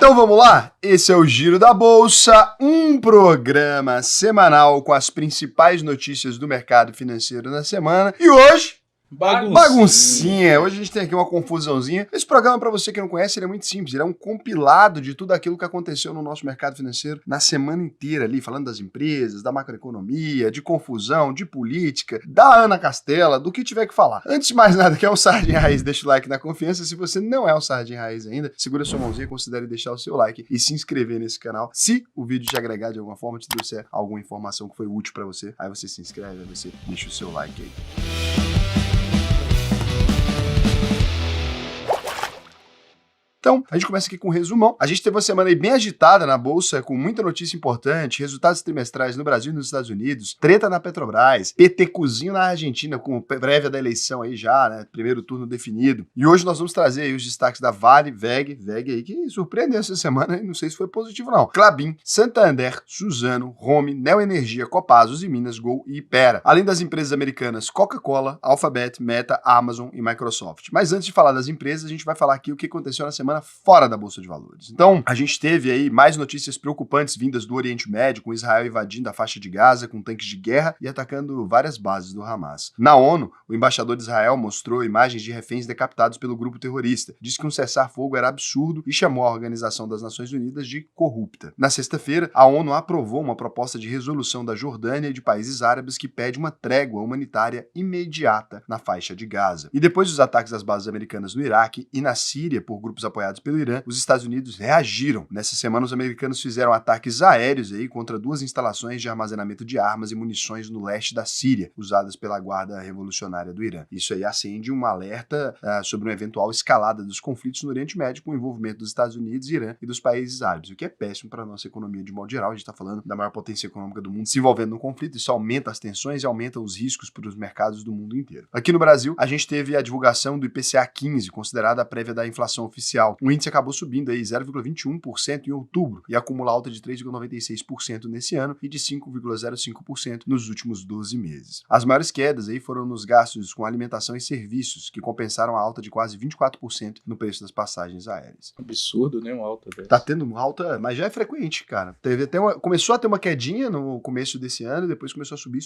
Então vamos lá? Esse é o Giro da Bolsa, um programa semanal com as principais notícias do mercado financeiro na semana. E hoje... Baguncinha. Hoje a gente tem aqui uma confusãozinha. Esse programa, pra você que não conhece, ele é muito simples. Ele é um compilado de tudo aquilo que aconteceu no nosso mercado financeiro na semana inteira ali, falando das empresas, da macroeconomia, de confusão, de política, da Ana Castela, do que tiver que falar. Antes de mais nada, que é um Sardinha Raiz, deixa o like na confiança. Se você não é um Sardinha Raiz ainda, segura sua mãozinha, considere deixar o seu like e se inscrever nesse canal. Se o vídeo te agregar de alguma forma, te trouxer alguma informação que foi útil pra você, aí você se inscreve, aí você deixa o seu like aí. Então, a gente começa aqui com um resumão. A gente teve uma semana aí bem agitada na Bolsa, com muita notícia importante, resultados trimestrais no Brasil e nos Estados Unidos, treta na Petrobras, petecuzinho na Argentina, com prévia da eleição aí já, né, primeiro turno definido. E hoje nós vamos trazer aí os destaques da Vale, VEG aí, que surpreendeu essa semana, não sei se foi positivo não. Klabin, Santander, Suzano, Home, Neoenergia, Copazos e Minas, Gol e Ipera. Além das empresas americanas Coca-Cola, Alphabet, Meta, Amazon e Microsoft. Mas antes de falar das empresas, a gente vai falar aqui o que aconteceu na semana fora da Bolsa de Valores. Então, a gente teve aí mais notícias preocupantes vindas do Oriente Médio, com Israel invadindo a faixa de Gaza com tanques de guerra e atacando várias bases do Hamas. Na ONU, o embaixador de Israel mostrou imagens de reféns decapitados pelo grupo terrorista, disse que um cessar-fogo era absurdo e chamou a Organização das Nações Unidas de corrupta. Na sexta-feira, a ONU aprovou uma proposta de resolução da Jordânia e de países árabes que pede uma trégua humanitária imediata na faixa de Gaza. E depois dos ataques às bases americanas no Iraque e na Síria por grupos apoiados pelo Irã, os Estados Unidos reagiram. Nessa semana, os americanos fizeram ataques aéreos aí contra duas instalações de armazenamento de armas e munições no leste da Síria, usadas pela Guarda Revolucionária do Irã. Isso aí acende um alerta sobre uma eventual escalada dos conflitos no Oriente Médio com o envolvimento dos Estados Unidos, Irã e dos países árabes, o que é péssimo para a nossa economia de modo geral. A gente está falando da maior potência econômica do mundo se envolvendo no conflito, isso aumenta as tensões e aumenta os riscos para os mercados do mundo inteiro. Aqui no Brasil, a gente teve a divulgação do IPCA 15, considerada a prévia da inflação oficial. O índice acabou subindo aí 0,21% em outubro e acumula alta de 3,96% nesse ano e de 5,05% nos últimos 12 meses. As maiores quedas aí foram nos gastos com alimentação e serviços, que compensaram a alta de quase 24% no preço das passagens aéreas. Absurdo, né? Uma alta dessa. Tá tendo uma alta, mas já é frequente, cara. Começou a ter uma quedinha no começo desse ano, depois começou a subir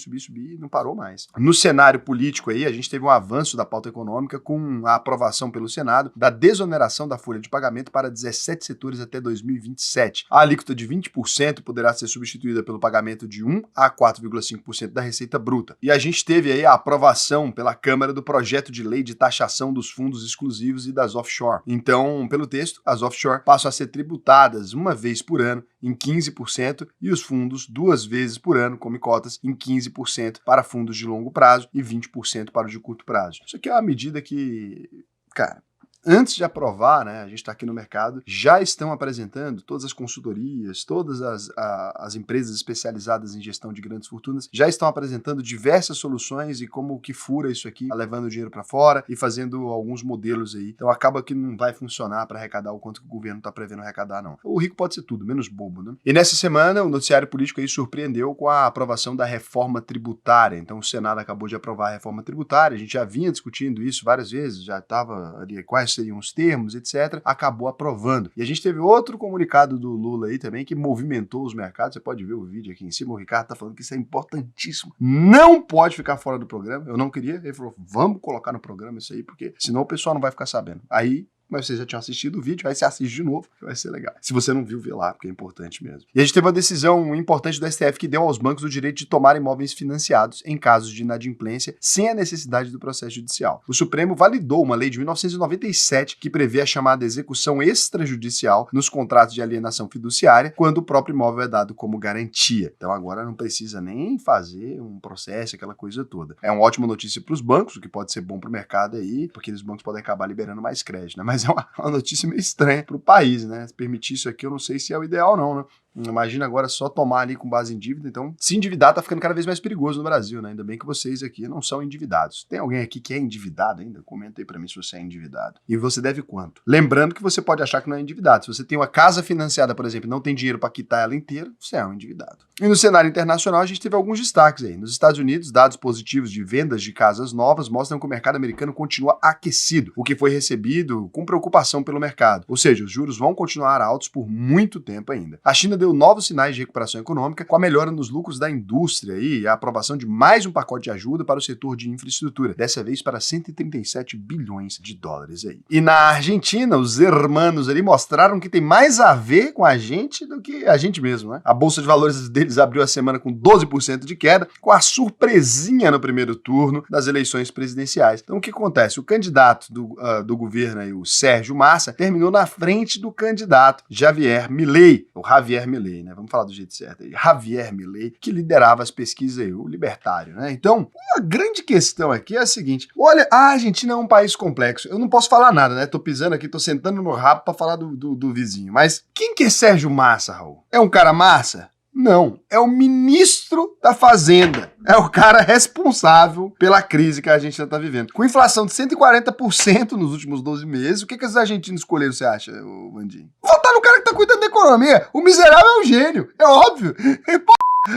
e não parou mais. No cenário político aí, a gente teve um avanço da pauta econômica com a aprovação pelo Senado da desoneração da folha de pagamento para 17 setores até 2027. A alíquota de 20% poderá ser substituída pelo pagamento de 1 a 4,5% da receita bruta. E a gente teve aí a aprovação pela Câmara do projeto de lei de taxação dos fundos exclusivos e das offshore. Então, pelo texto, as offshore passam a ser tributadas uma vez por ano em 15% e os fundos 2 vezes por ano, como cotas, em 15% para fundos de longo prazo e 20% para os de curto prazo. Isso aqui é uma medida que, cara, antes de aprovar, né, a gente está aqui no mercado, já estão apresentando todas as consultorias, todas as empresas especializadas em gestão de grandes fortunas, já estão apresentando diversas soluções e como que fura isso aqui, levando o dinheiro para fora e fazendo alguns modelos aí. Então acaba que não vai funcionar para arrecadar o quanto que o governo está prevendo arrecadar, não. O rico pode ser tudo, menos bobo, né? E nessa semana, o noticiário político aí surpreendeu com a aprovação da reforma tributária. Então o Senado acabou de aprovar a reforma tributária, a gente já vinha discutindo isso várias vezes, já estava ali quais seriam os termos, etc., acabou aprovando. E a gente teve outro comunicado do Lula aí também que movimentou os mercados. Você pode ver o vídeo aqui em cima, o Ricardo tá falando que isso é importantíssimo. Não pode ficar fora do programa. Eu não queria, ele falou, vamos colocar no programa isso aí, porque senão o pessoal não vai ficar sabendo. Aí, mas você já tinha assistido o vídeo, aí você assiste de novo, vai ser legal. Se você não viu, vê lá, porque é importante mesmo. E a gente teve uma decisão importante do STF que deu aos bancos o direito de tomar imóveis financiados em casos de inadimplência sem a necessidade do processo judicial. O Supremo validou uma lei de 1997 que prevê a chamada execução extrajudicial nos contratos de alienação fiduciária quando o próprio imóvel é dado como garantia. Então agora não precisa nem fazer um processo, aquela coisa toda. É uma ótima notícia para os bancos, o que pode ser bom para o mercado aí, porque os bancos podem acabar liberando mais crédito, né? Mas é uma notícia meio estranha pro país, né? Permitir isso aqui, eu não sei se é o ideal não, né? Imagina agora só tomar ali com base em dívida. Então, se endividar tá ficando cada vez mais perigoso no Brasil, né? Ainda bem que vocês aqui não são endividados. Tem alguém aqui que é endividado ainda? Comenta aí pra mim se você é endividado. E você deve quanto? Lembrando que você pode achar que não é endividado. Se você tem uma casa financiada, por exemplo, e não tem dinheiro para quitar ela inteira, você é um endividado. E no cenário internacional, a gente teve alguns destaques aí. Nos Estados Unidos, dados positivos de vendas de casas novas mostram que o mercado americano continua aquecido, o que foi recebido com preocupação pelo mercado. Ou seja, os juros vão continuar altos por muito tempo ainda. A China deu novos sinais de recuperação econômica, com a melhora nos lucros da indústria e a aprovação de mais um pacote de ajuda para o setor de infraestrutura, dessa vez para 137 bilhões de dólares aí. E na Argentina, os hermanos ali mostraram que tem mais a ver com a gente do que a gente mesmo, né? A bolsa de valores deles abriu a semana com 12% de queda, com a surpresinha no primeiro turno das eleições presidenciais. Então o que acontece? O candidato do governo aí, o Sérgio Massa, terminou na frente do candidato Javier Milei, ou Javier Milei, né? Vamos falar do jeito certo aí. Javier Milei, que liderava as pesquisas aí, o libertário, né? Então, a grande questão aqui é a seguinte: olha, a Argentina é um país complexo. Eu não posso falar nada, né? Tô pisando aqui, tô sentando no meu rabo pra falar do vizinho. Mas quem que é Sérgio Massa, Raul? É um cara massa? Não, é o ministro da Fazenda. É o cara responsável pela crise que a Argentina está vivendo. Com inflação de 140% nos últimos 12 meses, o que os argentinos escolheram, você acha, Vandinho? Votar no cara que tá cuidando da economia. O miserável é um gênio, é óbvio.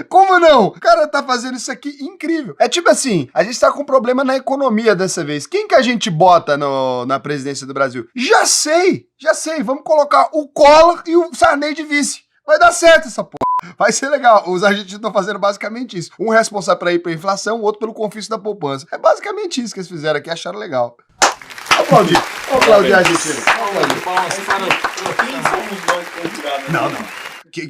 Como não? O cara tá fazendo isso aqui incrível. É tipo assim, a gente tá com um problema na economia dessa vez. Quem que a gente bota na presidência do Brasil? Já sei. Vamos colocar o Collor e o Sarney de vice. Vai dar certo essa porra. Vai ser legal. Os argentinos estão fazendo basicamente isso. Um responsável para ir para a inflação, o outro pelo confisco da poupança. É basicamente isso que eles fizeram aqui, acharam legal. Aplaudir. Aplaudir a Argentina. Não.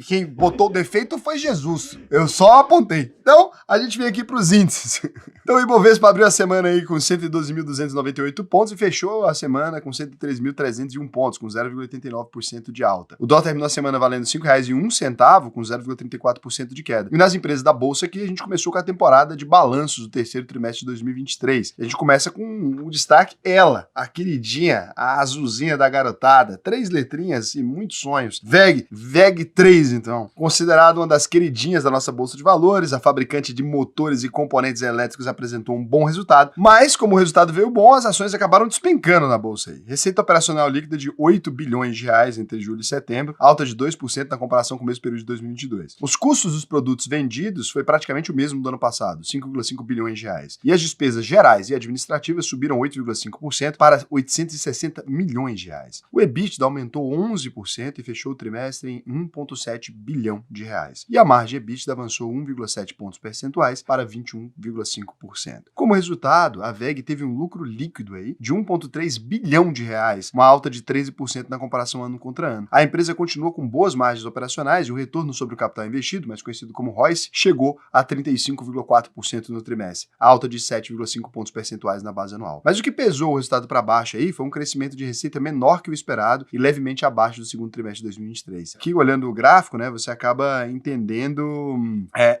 Quem botou o defeito foi Jesus. Eu só apontei. Então, a gente vem aqui para os índices. Então, o Ibovespa abriu a semana aí com 112.298 pontos e fechou a semana com 103.301 pontos, com 0,89% de alta. O dólar terminou a semana valendo R$ 5,01, com 0,34% de queda. E nas empresas da Bolsa aqui, a gente começou com a temporada de balanços do terceiro trimestre de 2023. A gente começa com o destaque, ela, a queridinha, a azulzinha da garotada. 3 letrinhas e muitos sonhos. VEG 3, então. Considerado uma das queridinhas da nossa Bolsa de Valores, a fabricante de motores e componentes elétricos apresentou um bom resultado, mas como o resultado veio bom, as ações acabaram despencando na bolsa aí. Receita operacional líquida de 8 bilhões de reais entre julho e setembro, alta de 2% na comparação com o mesmo período de 2022. Os custos dos produtos vendidos foi praticamente o mesmo do ano passado, 5,5 bilhões de reais. E as despesas gerais e administrativas subiram 8,5% para 860 milhões de reais. O EBITDA aumentou 11% e fechou o trimestre em 1,7 bilhão de reais. E a margem EBITDA avançou 1,7 pontos percentuais para 21,5%. Como resultado, a VEG teve um lucro líquido aí de 1,3 bilhão de reais, uma alta de 13% na comparação ano contra ano. A empresa continua com boas margens operacionais e o retorno sobre o capital investido, mais conhecido como ROIC, chegou a 35,4% no trimestre, alta de 7,5 pontos percentuais na base anual. Mas o que pesou o resultado para baixo aí foi um crescimento de receita menor que o esperado e levemente abaixo do segundo trimestre de 2023. Aqui, olhando o gráfico, né, você acaba entendendo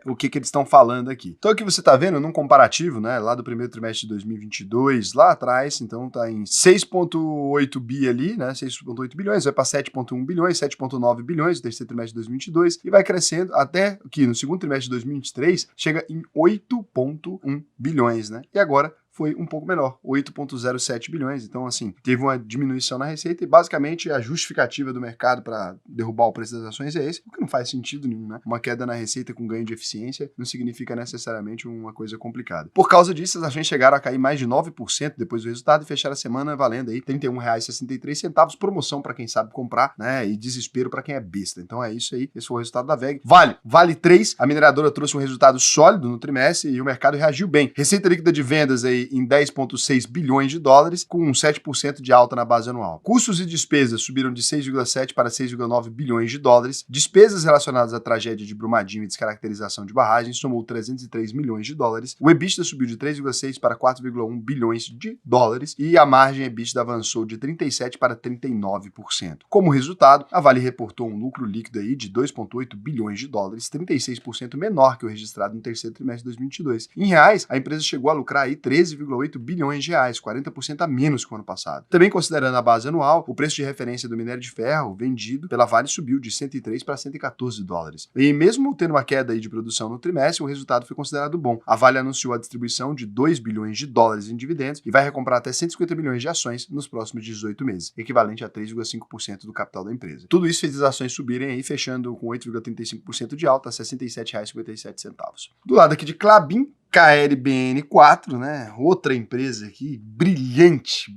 o que eles estão falando aqui. Então aqui você está vendo num comparativo, né, lá do primeiro trimestre de 2022, lá atrás, então tá em 6,8 bi ali, né, 6,8 bilhões, vai para 7,1 bilhões, 7,9 bilhões no terceiro trimestre de 2022 e vai crescendo até que no segundo trimestre de 2023 chega em 8,1 bilhões, né, e agora foi um pouco menor, 8,07 bilhões. Então, assim, teve uma diminuição na receita e, basicamente, a justificativa do mercado para derrubar o preço das ações é esse, o que não faz sentido nenhum, né? Uma queda na receita com ganho de eficiência não significa necessariamente uma coisa complicada. Por causa disso, as ações chegaram a cair mais de 9% depois do resultado e fecharam a semana valendo aí R$ 31,63, promoção para quem sabe comprar, né? E desespero para quem é besta. Então é isso aí, esse foi o resultado da VEG. Vale 3, a mineradora trouxe um resultado sólido no trimestre e o mercado reagiu bem. Receita líquida de vendas aí em 10,6 bilhões de dólares, com 7% de alta na base anual. Custos e despesas subiram de 6,7 para 6,9 bilhões de dólares. Despesas relacionadas à tragédia de Brumadinho e descaracterização de barragens somou 303 milhões de dólares. O EBITDA subiu de 3,6 para 4,1 bilhões de dólares e a margem EBITDA avançou de 37 para 39%. Como resultado, a Vale reportou um lucro líquido aí de 2,8 bilhões de dólares, 36% menor que o registrado no terceiro trimestre de 2022. Em reais, a empresa chegou a lucrar aí 13,5 13,8 bilhões de reais, 40% a menos que o ano passado. Também considerando a base anual, o preço de referência do minério de ferro vendido pela Vale subiu de 103 para 114 dólares. E mesmo tendo uma queda aí de produção no trimestre, o resultado foi considerado bom. A Vale anunciou a distribuição de 2 bilhões de dólares em dividendos e vai recomprar até 150 milhões de ações nos próximos 18 meses, equivalente a 3,5% do capital da empresa. Tudo isso fez as ações subirem aí, fechando com 8,35% de alta a R$ 67,57. Do lado aqui de Klabin, KLBN4, né? Outra empresa aqui, brilhante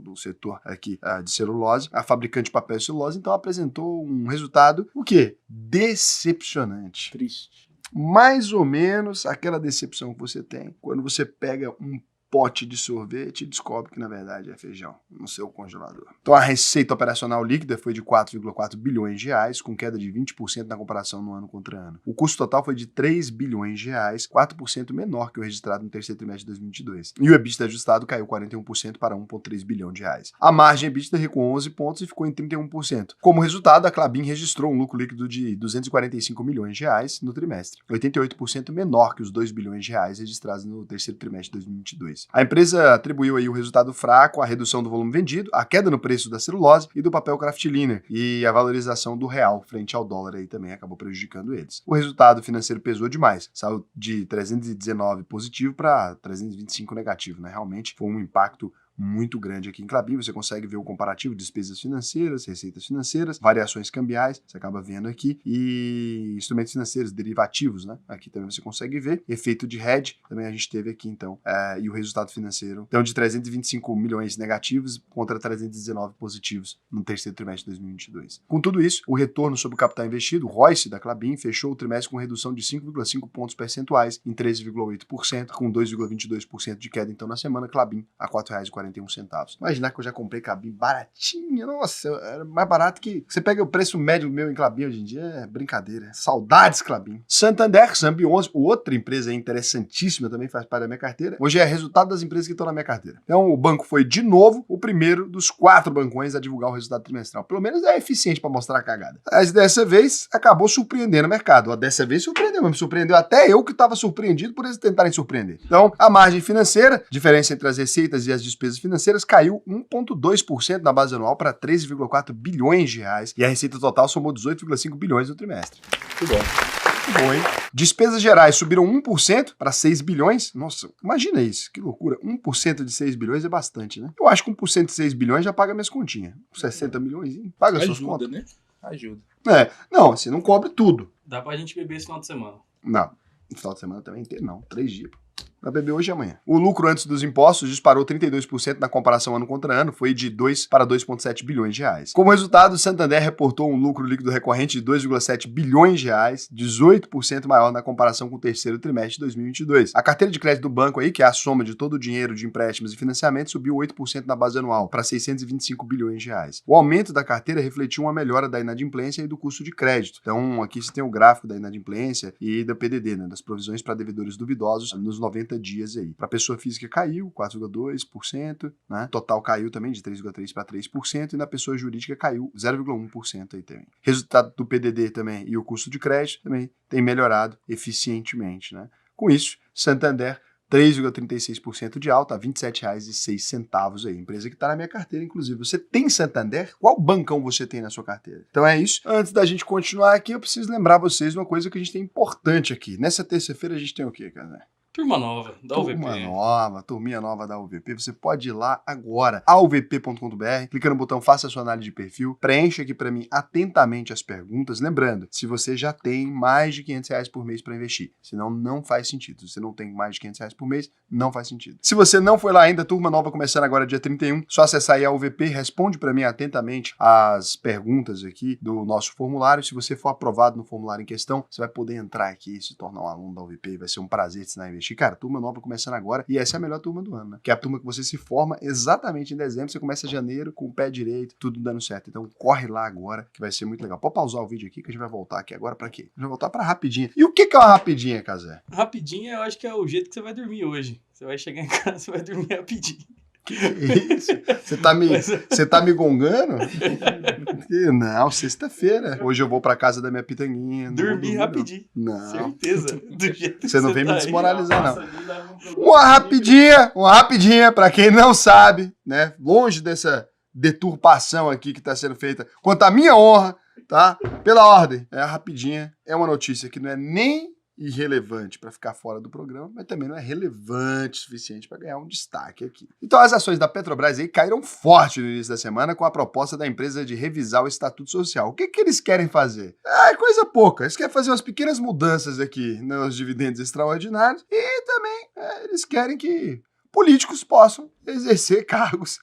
do setor aqui de celulose, a fabricante de papel e celulose, então apresentou um resultado, o quê? Decepcionante. Triste. Mais ou menos aquela decepção que você tem quando você pega um pote de sorvete e descobre que, na verdade, é feijão no seu congelador. Então, a receita operacional líquida foi de 4,4 bilhões de reais, com queda de 20% na comparação no ano contra ano. O custo total foi de 3 bilhões de reais, 4% menor que o registrado no terceiro trimestre de 2022. E o EBITDA ajustado caiu 41% para 1,3 bilhão de reais. A margem EBITDA recuou 11 pontos e ficou em 31%. Como resultado, a Klabin registrou um lucro líquido de 245 milhões de reais no trimestre, 88% menor que os 2 bilhões de reais registrados no terceiro trimestre de 2022. A empresa atribuiu aí o resultado fraco à redução do volume vendido, à queda no preço da celulose e do papel craftliner e a valorização do real frente ao dólar aí também acabou prejudicando eles. O resultado financeiro pesou demais, saiu de 319 positivo para 325 negativo, né? Realmente foi um impacto muito grande aqui em Klabin. Você consegue ver o comparativo de despesas financeiras, receitas financeiras, variações cambiais, você acaba vendo aqui, e instrumentos financeiros, derivativos, né? Aqui também você consegue ver. Efeito de hedge, também a gente teve aqui, então, e o resultado financeiro, então, de 325 milhões negativos contra 319 positivos no terceiro trimestre de 2022. Com tudo isso, o retorno sobre o capital investido, o ROIC da Klabin, fechou o trimestre com redução de 5,5 pontos percentuais em 13,8%, com 2,22% de queda, então, na semana, Klabin a R$ 4,41. Imaginar que eu já comprei Klabin baratinha, nossa, era mais barato que... Você pega o preço médio meu em Klabin hoje em dia, é brincadeira. Saudades Klabin. Santander, Sambi11, outra empresa interessantíssima, também faz parte da minha carteira. Hoje é resultado das empresas que estão na minha carteira. Então o banco foi, de novo, o primeiro dos 4 bancões a divulgar o resultado trimestral. Pelo menos é eficiente para mostrar a cagada. Mas dessa vez, acabou surpreendendo o mercado. Dessa vez surpreendeu, mas me surpreendeu até eu que estava surpreendido por eles tentarem surpreender. Então, a margem financeira, diferença entre as receitas e as despesas financeiras, caiu 1,2% na base anual para 13,4 bilhões de reais e a receita total somou 18,5 bilhões no trimestre. Muito bom. Muito bom, hein? Despesas gerais subiram 1% para 6 bilhões. Nossa, imagina isso, que loucura. 1% de 6 bilhões é bastante, né? Eu acho que 1% de 6 bilhões já paga minhas continhas. 60 milhões, hein? Paga suas contas. Ajuda, né? Ajuda. Não, assim, não cobre tudo. Dá pra gente beber esse final de semana. Não, no final de semana também inteiro, não. 3 dias. Vai beber hoje e amanhã. O lucro antes dos impostos disparou 32% na comparação ano contra ano, foi de 2 para 2,7 bilhões de reais. Como resultado, o Santander reportou um lucro líquido recorrente de 2,7 bilhões de reais, 18% maior na comparação com o terceiro trimestre de 2022. A carteira de crédito do banco aí, que é a soma de todo o dinheiro de empréstimos e financiamentos, subiu 8% na base anual, para 625 bilhões de reais. O aumento da carteira refletiu uma melhora da inadimplência e do custo de crédito. Então, aqui você tem o gráfico da inadimplência e da PDD, né, das provisões para devedores duvidosos nos 90 dias aí. Para pessoa física caiu 4,2%, né? Total caiu também de 3,3% para 3% e na pessoa jurídica caiu 0,1% aí também. Resultado do PDD também e o custo de crédito também tem melhorado eficientemente, né? Com isso, Santander 3,36% de alta, a R$ 27,06 aí. Empresa que está na minha carteira, inclusive. Você tem Santander? Qual bancão você tem na sua carteira? Então é isso. Antes da gente continuar aqui, eu preciso lembrar vocês de uma coisa que a gente tem importante aqui. Nessa terça-feira a gente tem o quê, cara? Turma nova da UVP. Turminha nova da UVP. Você pode ir lá agora, auvp.com.br, clica no botão Faça a sua análise de perfil, preencha aqui para mim atentamente as perguntas. Lembrando, se você já tem mais de R$ 500 por mês para investir, senão não faz sentido. Se você não tem mais de R$ 500 por mês, não faz sentido. Se você não foi lá ainda, turma nova começando agora dia 31, só acessar aí a UVP, responde para mim atentamente as perguntas aqui do nosso formulário. Se você for aprovado no formulário em questão, você vai poder entrar aqui e se tornar um aluno da UVP. Vai ser um prazer te ensinar a investir. Cara, turma nova começando agora, e essa é a melhor turma do ano, né? Que é a turma que você se forma exatamente em dezembro, você começa janeiro com o pé direito, tudo dando certo. Então corre lá agora, que vai ser muito legal. Pode pausar o vídeo aqui, que a gente vai voltar aqui agora pra quê? A gente vai voltar pra rapidinha. E o que é uma rapidinha, Cazé? Rapidinha, eu acho que é o jeito que você vai dormir hoje. Você vai chegar em casa, você vai dormir rapidinho. Que isso? Você tá me gongando? Não, sexta-feira. Hoje eu vou pra casa da minha pitanguinha. Dormir rapidinho. Não. Certeza. Do jeito que Você não vem me tá aí. desmoralizar, não. Uma rapidinha, pra quem não sabe, né? Longe dessa deturpação aqui que tá sendo feita quanto à minha honra, tá? Pela ordem. É rapidinha. É uma notícia que não é nem irrelevante para ficar fora do programa, mas também não é relevante o suficiente para ganhar um destaque aqui. Então as ações da Petrobras aí caíram forte no início da semana com a proposta da empresa de revisar o Estatuto Social. O que eles querem fazer? É coisa pouca. Eles querem fazer umas pequenas mudanças aqui nos dividendos extraordinários e também eles querem que políticos possam exercer cargos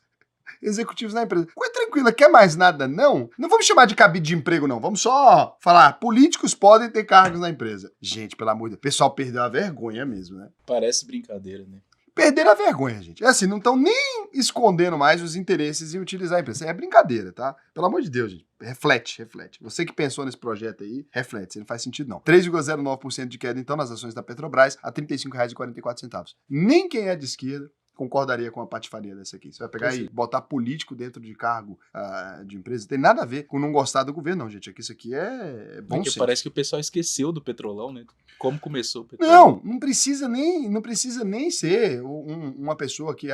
executivos na empresa. Coisa tranquila, quer mais nada não? Não vamos chamar de cabide de emprego não, vamos só falar, políticos podem ter cargos na empresa. Gente, pelo amor de Deus, o pessoal perdeu a vergonha mesmo, né? Parece brincadeira, né? Perderam a vergonha, gente. É assim, não estão nem escondendo mais os interesses em utilizar a empresa. É brincadeira, tá? Pelo amor de Deus, gente. Reflete. Você que pensou nesse projeto aí, reflete. Não faz sentido, não. 3,09% de queda, então, nas ações da Petrobras a R$ 35,44. Nem quem é de esquerda concordaria com a patifaria dessa aqui. Você vai pegar e botar político dentro de cargo de empresa. Não tem nada a ver com não gostar do governo, não, gente. Aqui isso aqui é bom senso. Parece que o pessoal esqueceu do Petrolão, né? Como começou o Petrolão. Não precisa nem ser uma pessoa que,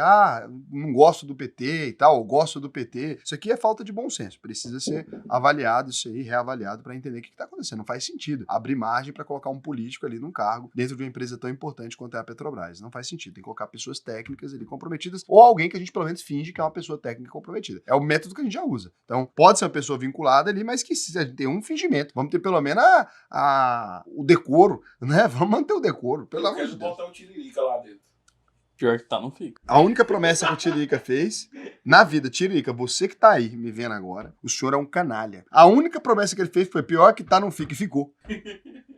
não gosto do PT e tal, ou gosto do PT. Isso aqui é falta de bom senso. Precisa ser avaliado isso aí, reavaliado para entender o que está acontecendo. Não faz sentido abrir margem para colocar um político ali num cargo dentro de uma empresa tão importante quanto é a Petrobras. Não faz sentido. Tem que colocar pessoas técnicas ali comprometidas ou alguém que a gente pelo menos finge que é uma pessoa técnica comprometida. É o método que a gente já usa. Então, pode ser uma pessoa vinculada ali, mas que a gente tem um fingimento. Vamos ter pelo menos o decoro, né? Vamos manter o decoro, pelo amor de Deus. Botar o Tiririca lá dentro. Pior que tá, não fica. A única promessa que o Tiririca fez na vida, Tiririca, você que tá aí me vendo agora, o senhor é um canalha. A única promessa que ele fez foi pior que tá, não fica, e ficou.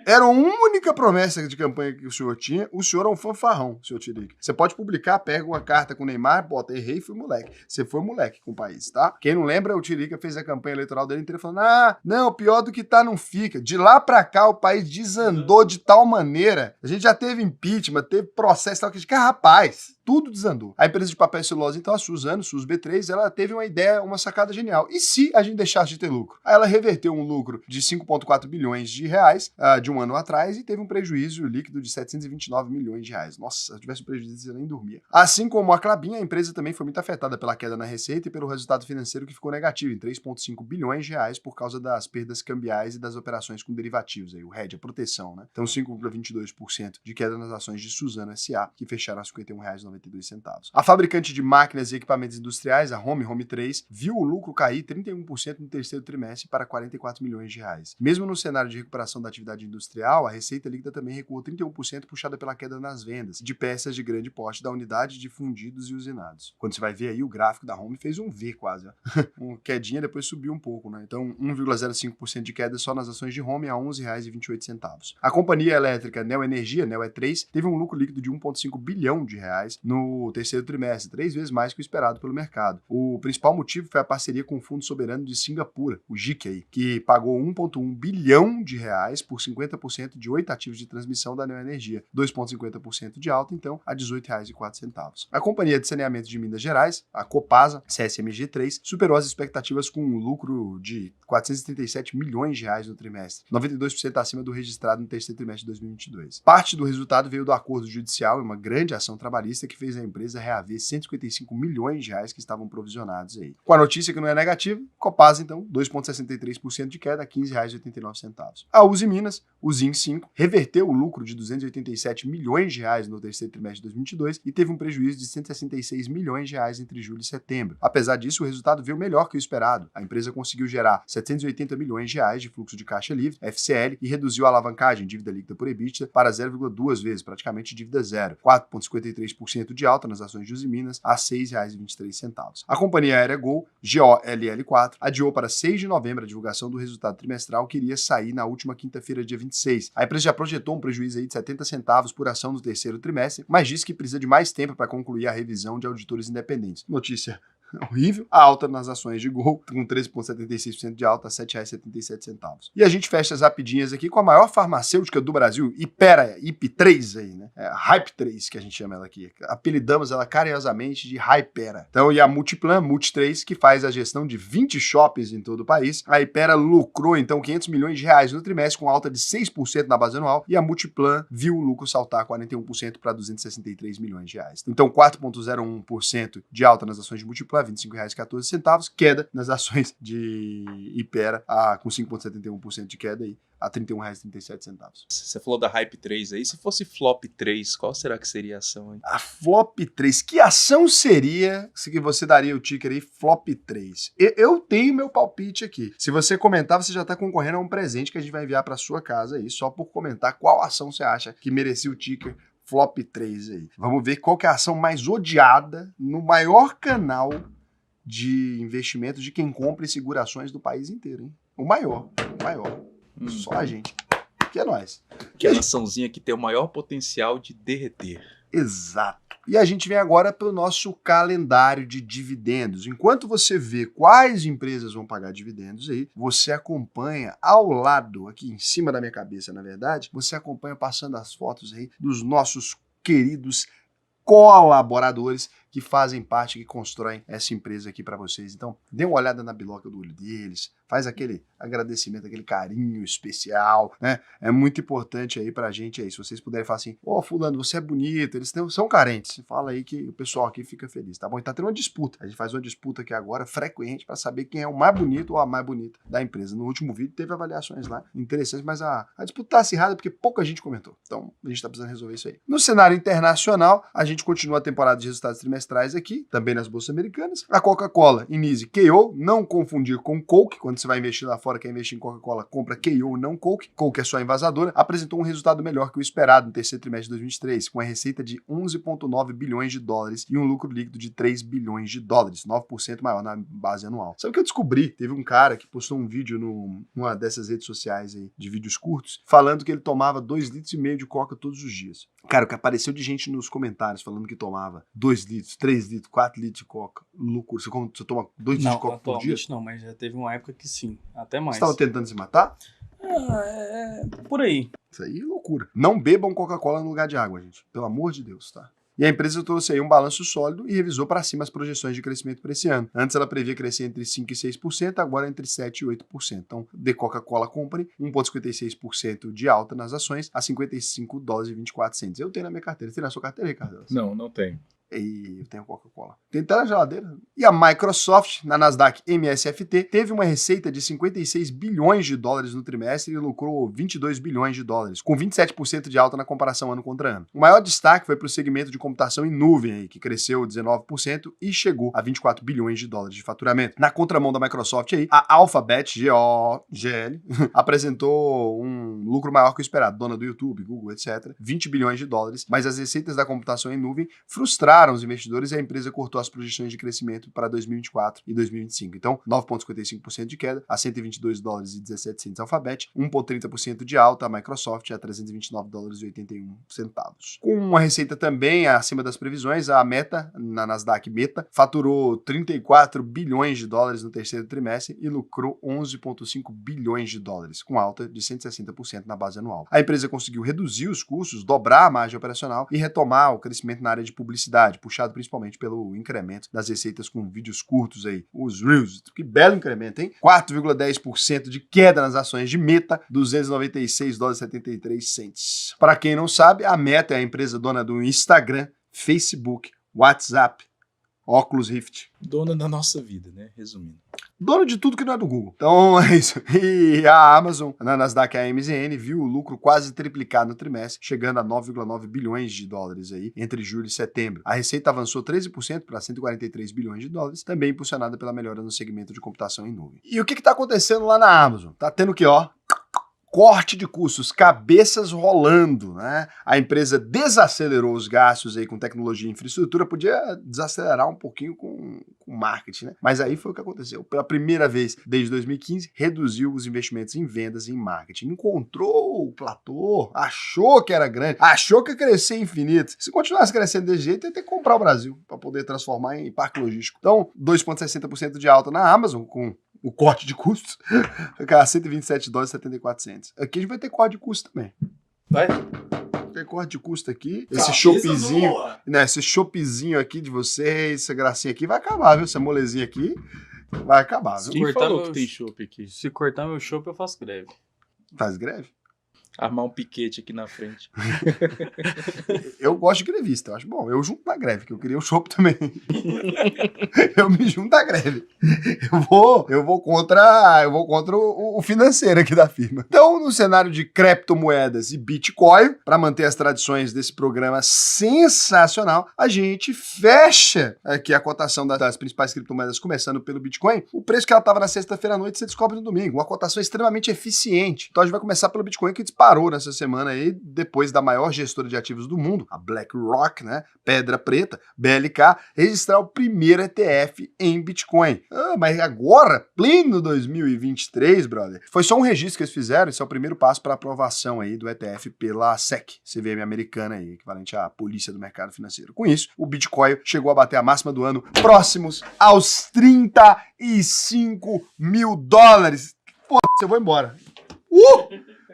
Era a única promessa de campanha que o senhor tinha. O senhor é um fanfarrão, senhor Tiririca. Você pode publicar, pega uma carta com o Neymar, bota, errei, fui moleque. Você foi moleque com o país, tá? Quem não lembra, o Tiririca fez a campanha eleitoral dele inteira falando, não, pior do que tá, não fica. De lá pra cá, o país desandou de tal maneira. A gente já teve impeachment, teve processo, tal, que, rapaz, tudo desandou. A empresa de papel e celulose, então, a Suzano, Sus B3, ela teve uma ideia, uma sacada genial. E se a gente deixasse de ter lucro? Aí ela reverteu um lucro de 5,4 bilhões de reais de um ano atrás e teve um prejuízo líquido de 729 milhões de reais. Nossa, se eu tivesse um prejuízo, eu nem dormia. Assim como a Klabin, a empresa também foi muito afetada pela queda na receita e pelo resultado financeiro que ficou negativo, em 3,5 bilhões de reais por causa das perdas cambiais e das operações com derivativos, aí, o hedge, a proteção, né? Então, 5,22% de queda nas ações de Suzano S.A., que fecharam a R$ 51,92. A fabricante de máquinas e equipamentos industriais, a Home 3, viu o lucro cair 31% no terceiro trimestre para 44 milhões de reais. Mesmo no cenário de recuperação da atividade industrial, a receita líquida também recuou 31%, puxada pela queda nas vendas de peças de grande porte da unidade de fundidos e usinados. Quando você vai ver aí, o gráfico da Home fez um V quase, ó. Uma quedinha, depois subiu um pouco, né? Então, 1,05% de queda só nas ações de Home a R$ 11,28. A companhia elétrica Neoenergia, Neo-E3, teve um lucro líquido de 1,5 bilhão de reais no terceiro trimestre, 3 vezes mais que o esperado pelo mercado. O principal motivo foi a parceria com o Fundo Soberano de Singapura, o GIC, que pagou 1,1 bilhão de reais por 50% de 8 ativos de transmissão da Neoenergia, 2,50% de alta, então, a R$ 18,04. A Companhia de Saneamento de Minas Gerais, a Copasa, CSMG3, superou as expectativas com um lucro de 437 milhões de reais no trimestre, 92% acima do registrado no terceiro trimestre de 2022. Parte do resultado veio do acordo judicial e uma grande ação trabalhista que fez a empresa reaver 155 milhões de reais que estavam provisionados aí. Com a notícia que não é negativa, Copasa, então, 2,63% de queda a R$ 15,89. A Uzi Minas, o Zin 5, reverteu o lucro de 287 milhões de reais no terceiro trimestre de 2022 e teve um prejuízo de 166 milhões de reais entre julho e setembro. Apesar disso, o resultado veio melhor que o esperado. A empresa conseguiu gerar 780 milhões de reais de fluxo de caixa livre, FCL, e reduziu a alavancagem, dívida líquida por EBITDA, para 0,2 vezes, praticamente dívida zero, 4,53% de alta nas ações de Uzi Minas a R$ 6,23. A companhia aérea Gol, GOLL4, adiou para 6 de novembro a divulgação do resultado trimestral que iria sair na última quinta-feira, dia 26. A empresa já projetou um prejuízo aí de 70 centavos por ação no terceiro trimestre, mas disse que precisa de mais tempo para concluir a revisão de auditores independentes. Notícia horrível. A alta nas ações de Gol, com 13,76% de alta, a R$ 7,77. E a gente fecha as rapidinhas aqui com a maior farmacêutica do Brasil, IP3 aí, né? Hype 3, que a gente chama ela aqui. Apelidamos ela carinhosamente de Hypera. Então, e a Multiplan, Multi3, que faz a gestão de 20 shoppings em todo o país. A Hypera lucrou, então, R$ 500 milhões no trimestre, com alta de 6% na base anual, e a Multiplan viu o lucro saltar 41% para R$ 263 milhões. Então, 4,01% de alta nas ações de Multiplan, R$ 25,14, queda nas ações de Hypera, com 5,71% de queda aí, a R$ 31,37. Você falou da Hype 3 aí. Se fosse Flop 3, qual será que seria a ação aí? A Flop 3. Que ação seria se você daria o ticker aí Flop 3? Eu tenho meu palpite aqui. Se você comentar, você já está concorrendo a um presente que a gente vai enviar para sua casa aí, só por comentar qual ação você acha que merecia o ticker Flop 3 aí. Vamos ver qual que é a ação mais odiada no maior canal de investimento de quem compra e segura ações do país inteiro, hein? O maior. Só a gente. Que é nós. Que é a açãozinha que tem o maior potencial de derreter. Exato. E a gente vem agora para o nosso calendário de dividendos. Enquanto você vê quais empresas vão pagar dividendos aí, você acompanha ao lado, aqui em cima da minha cabeça, na verdade, você acompanha passando as fotos aí dos nossos queridos colaboradores que fazem parte, que constroem essa empresa aqui para vocês. Então, dê uma olhada na biloca do olho deles, faz aquele agradecimento, aquele carinho especial, né? É muito importante aí pra gente aí, se vocês puderem falar assim, fulano, você é bonito, eles são carentes, fala aí que o pessoal aqui fica feliz, tá bom? E tá tendo uma disputa, a gente faz uma disputa aqui agora, frequente, para saber quem é o mais bonito ou a mais bonita da empresa. No último vídeo teve avaliações lá, interessantes, mas a disputa tá acirrada porque pouca gente comentou, então a gente tá precisando resolver isso aí. No cenário internacional, a gente continua a temporada de resultados trimestrais aqui, também nas bolsas americanas. A Coca-Cola, Inise, KO, não confundir com Coke. Quando você vai investir lá fora, quer investir em Coca-Cola, compra KO, não Coke. Coke é só envasadora. Apresentou um resultado melhor que o esperado no terceiro trimestre de 2023, com a receita de 11,9 bilhões de dólares e um lucro líquido de 3 bilhões de dólares, 9% maior na base anual. Sabe o que eu descobri? Teve um cara que postou um vídeo numa dessas redes sociais aí, de vídeos curtos, falando que ele tomava 2,5 litros de Coca todos os dias. Cara, o que apareceu de gente nos comentários falando que tomava 2 litros, 3 litros, 4 litros de Coca. Loucura. Você toma 2 litros de Coca por dia? Não, mas já teve uma época que sim. Até mais. Você estava tentando se matar? Por aí. Isso aí é loucura. Não bebam Coca-Cola no lugar de água, gente. Pelo amor de Deus, tá? E a empresa trouxe aí um balanço sólido e revisou para cima as projeções de crescimento para esse ano. Antes ela previa crescer entre 5% e 6%, agora entre 7% e 8%. Então, The Coca-Cola Company, 1,56% de alta nas ações, a $55,24. Eu tenho na minha carteira. Você tem na sua carteira, Ricardo? Não tenho. E eu tenho Coca-Cola. Tem até na geladeira. E a Microsoft, na Nasdaq MSFT, teve uma receita de 56 bilhões de dólares no trimestre e lucrou 22 bilhões de dólares, com 27% de alta na comparação ano contra ano. O maior destaque foi para o segmento de computação em nuvem, aí, que cresceu 19% e chegou a 24 bilhões de dólares de faturamento. Na contramão da Microsoft, aí, a Alphabet, GOGL, apresentou um lucro maior que o esperado, dona do YouTube, Google, etc., 20 bilhões de dólares, mas as receitas da computação em nuvem frustraram os investidores e a empresa cortou as projeções de crescimento para 2024 e 2025. Então, 9,55% de queda a $122,17 Alphabet, 1,30% de alta a Microsoft a $329,81. Com uma receita também acima das previsões, a Meta, na Nasdaq Meta, faturou 34 bilhões de dólares no terceiro trimestre e lucrou 11,5 bilhões de dólares, com alta de 160% na base anual. A empresa conseguiu reduzir os custos, dobrar a margem operacional e retomar o crescimento na área de publicidade, puxado principalmente pelo incremento das receitas com vídeos curtos aí, os Reels. Que belo incremento, hein? 4,10% de queda nas ações de Meta, $296,73. Para quem não sabe, a Meta é a empresa dona do Instagram, Facebook, WhatsApp, Oculus Rift. Dona da nossa vida, né? Resumindo. Dono de tudo que não é do Google. Então é isso. E a Amazon, na Nasdaq AMZN, viu o lucro quase triplicar no trimestre, chegando a 9,9 bilhões de dólares aí entre julho e setembro. A receita avançou 13% para 143 bilhões de dólares, também impulsionada pela melhora no segmento de computação em nuvem. E o que está acontecendo lá na Amazon? Tá tendo o que, ó? corte de custos, cabeças rolando, né? A empresa desacelerou os gastos aí com tecnologia e infraestrutura, podia desacelerar um pouquinho com marketing, né? Mas aí foi o que aconteceu. Pela primeira vez desde 2015, reduziu os investimentos em vendas e em marketing. Encontrou o platô, achou que era grande, achou que ia crescer infinito. Se continuasse crescendo desse jeito, ia ter que comprar o Brasil para poder transformar em parque logístico. Então, 2,60% de alta na Amazon, com o corte de custos, fica a $127,74. Aqui a gente vai ter corte de custo também. Vai? Tem corte de custo aqui. Esse choppzinho, né? Esse choppzinho aqui de vocês, essa gracinha aqui vai acabar, viu? Essa molezinha aqui vai acabar, viu? Quem cortar falou meu- que tem chopp aqui? Se cortar meu chopp, eu faço greve. Faz greve? Armar um piquete aqui na frente. Eu gosto de grevista, eu acho bom. Eu junto na greve, que eu queria o chopp também. Eu me junto à greve. Eu vou contra o financeiro aqui da firma. Então, no cenário de criptomoedas e Bitcoin, para manter as tradições desse programa sensacional, a gente fecha aqui a cotação das principais criptomoedas, começando pelo Bitcoin. O preço que ela estava na sexta-feira à noite, você descobre no domingo. Uma cotação extremamente eficiente. Então, a gente vai começar pelo Bitcoin, que disparou nessa semana aí, depois da maior gestora de ativos do mundo, a BlackRock, né? Pedra Preta, BLK, registrar o primeiro ETF em Bitcoin. Mas agora, pleno 2023, brother, foi só um registro que eles fizeram, esse é o primeiro passo para aprovação aí do ETF pela SEC, CVM americana aí, equivalente à polícia do mercado financeiro. Com isso, o Bitcoin chegou a bater a máxima do ano, próximos aos $35 mil. Pô, eu vou embora.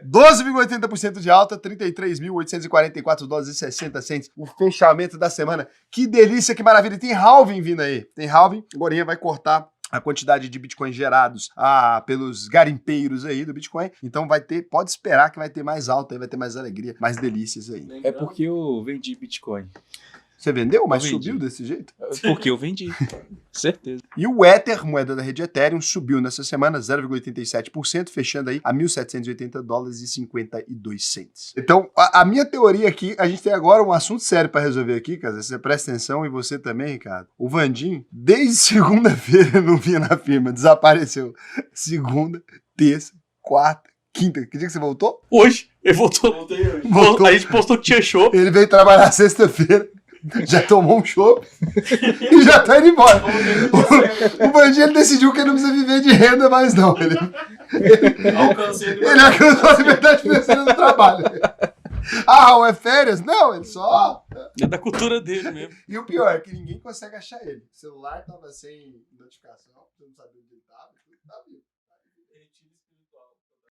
12,80% de alta, $33.844,60. O fechamento da semana. Que delícia, que maravilha. Tem halving vindo aí. Tem halving. Agora vai cortar a quantidade de bitcoins gerados pelos garimpeiros aí do Bitcoin. Então pode esperar que vai ter mais alta aí, vai ter mais alegria, mais delícias aí. É porque eu vendi Bitcoin. Você vendeu, mas Eu vendi. subiu desse jeito? Porque eu vendi. Certeza. E o Ether, moeda da rede Ethereum, subiu nessa semana 0,87%, fechando aí a $1.780,52. Então, a minha teoria aqui, a gente tem agora um assunto sério para resolver aqui, cara. Você presta atenção e você também, Ricardo. O Vandim, desde segunda-feira, não vinha na firma, desapareceu. Segunda, terça, quarta, quinta. Que dia que você voltou? Hoje, ele voltou. Voltou. A gente postou que tinha show. Ele veio trabalhar sexta-feira. Já tomou um chopp e já tá indo embora. O Vandim, ele decidiu que ele não precisa viver de renda mais, não. Ele alcançou a liberdade financeira do trabalho. É férias? Não, ele só... É da cultura dele mesmo. E o pior é que ninguém consegue achar ele. O celular tava sem notificação, você não sabia onde ele tava, ele tava vivo.